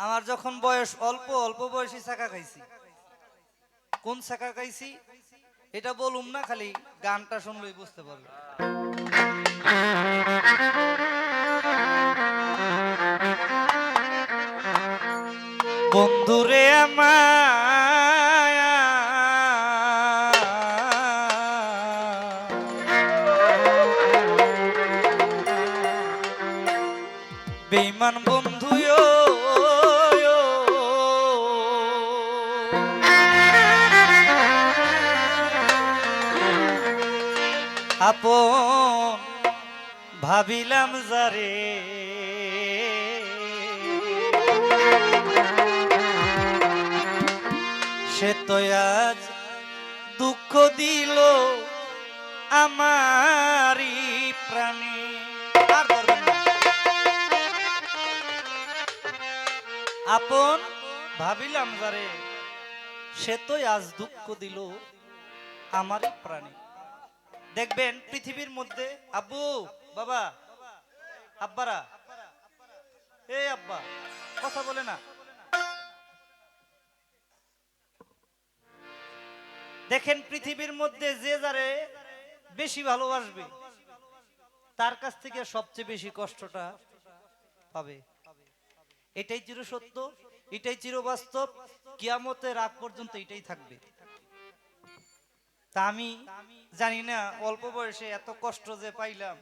আমার যখন বয়স অল্প অল্প বয়সী ছাকা খাইছি। কোন ছাকা খাইছি এটা বলুম না, খালি গানটা শুনলেই বুঝতে পারবে। বন্ধুরে আমার বেঈমান বন্ধু আপন ভাবিলাম যারে সে তো আজ দুঃখ দিল আমারি প্রাণে। আর ধরবেন না। আপন ভাবিলাম যারে সে তো আজ দুঃখ দিল আমারি প্রাণে। দেখবেন পৃথিবীর মধ্যে আব্বু বাবা আব্বারা, এই আব্বা কথা বলে না। দেখেন পৃথিবীর মধ্যে যে যারে বেশি ভালোবাসবে তার কাছ থেকে সবচেয়ে বেশি কষ্টটা পাবে। এটাই চির সত্য, এটাই চির বাস্তব, কিয়ামতের আগ পর্যন্ত এটাই থাকবে। তা আমি জানি না অল্প বয়সে এত কষ্ট যে পাইলাম,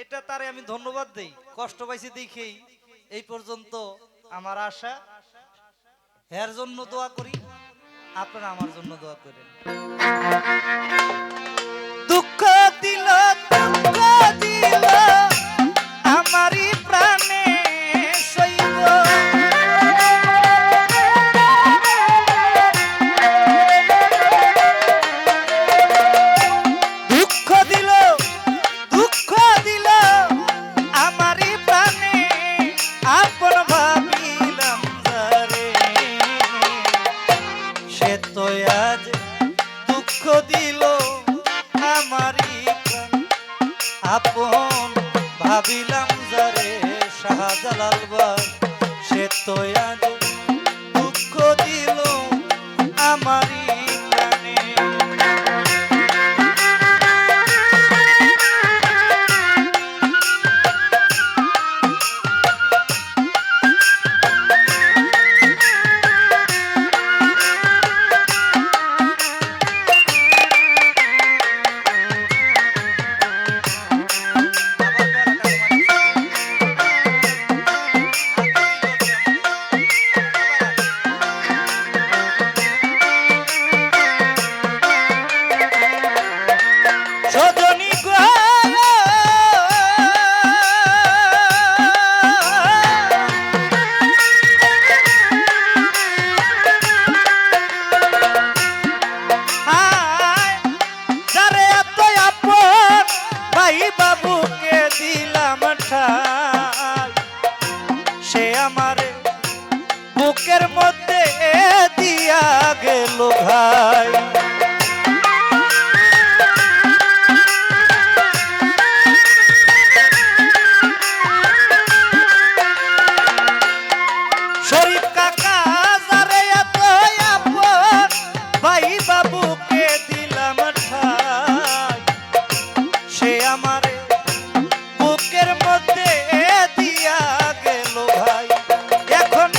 এটা তারে আমি ধন্যবাদ দেই। কষ্ট পাইছি দেখেই এই পর্যন্ত আমার আশা। এর জন্য দোয়া করি, আপনারা আমার জন্য দোয়া করেন। দুঃখ দিল দুঃখ দিল আমারই প্রাণে সইব, দুঃখ দিল দুঃখ দিল আমারই প্রাণে আপন ভাবিলাম যারে সে তো আজ দুঃখ দিল আমারই প্রাণ। আপন ভাবিলাম যারে শাহজালাল বাগ সে তো আজ দুঃখ দিল আমারই প্রাণে। বাবুকে দিলাম ঠাই সে আমারে বুকের মধ্যে দিয়া গেল ভাই। শরীফ কাকা যারে এত আপন ভাই বাবুকে দিলাম ঠাই সে আমারে বুকের মধ্যে দিয়া গেল ভাই। এখন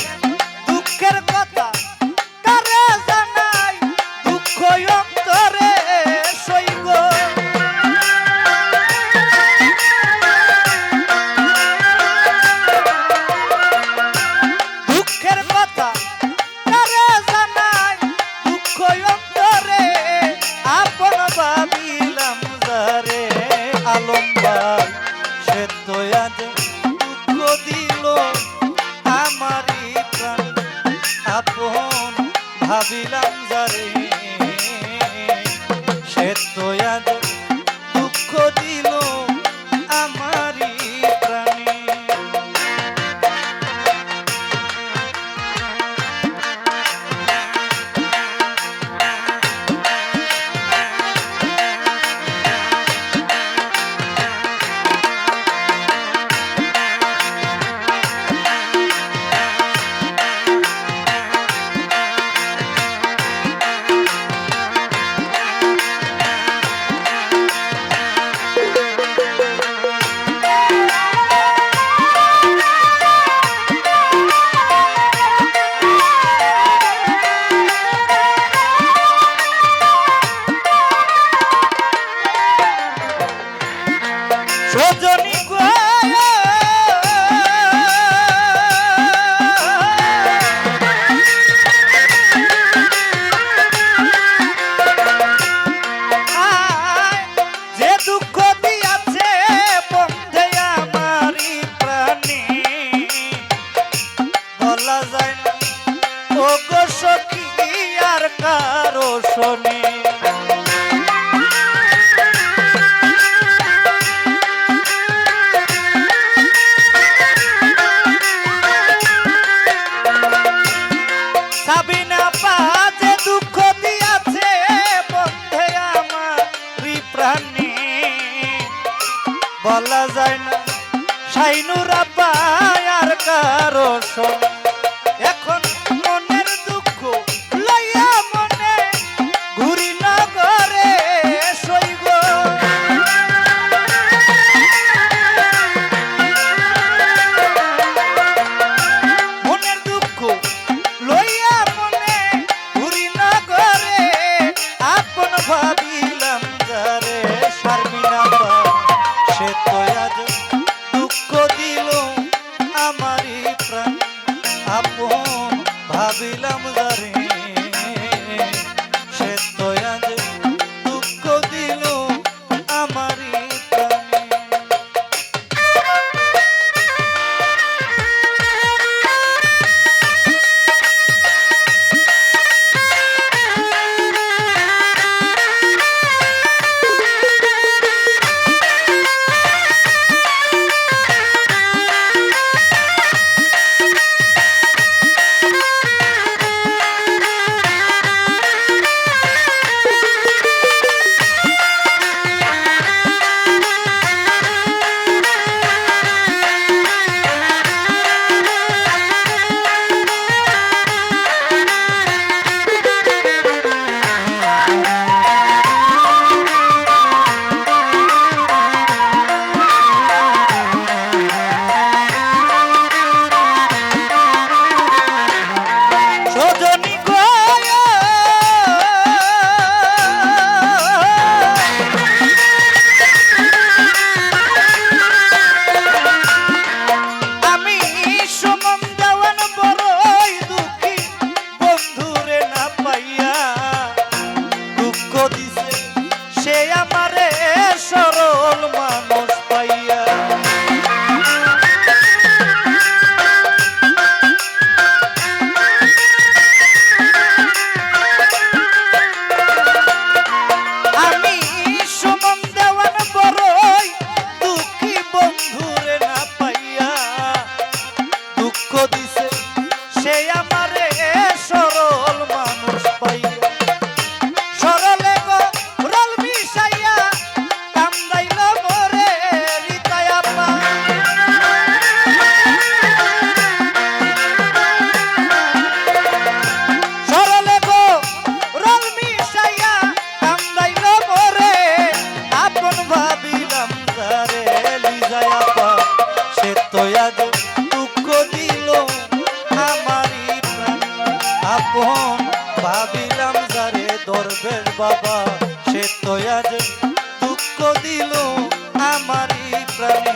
দুঃখের কথা কারে জানাই, দুঃখ ও গো সখী আর কারো শোনে সাবিনা পাজে দুঃখ দিয়াছে বন্ধে আমার প্রাণে বলা যায় না শাইনুর আব্বা আর কারো শোনে এখন মনের দুঃখ লইয়া মনে ঘুরি না করে সইব মনের দুঃখ লইয়া মনে ঘুরি না করে আপন ভাবিলাম যারে শারমিনা পা সে তো আজ দুঃখ দিল আমারই প্রাণ আপন ভাবিলাম যারে সে তো আজ দুঃখ দিল আমারই প্রাণে ভাবিলাম যারে দরবেশ বাবা সে তো আজ দুঃখ দিল আমারই প্রাণে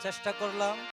চেষ্টা করলাম।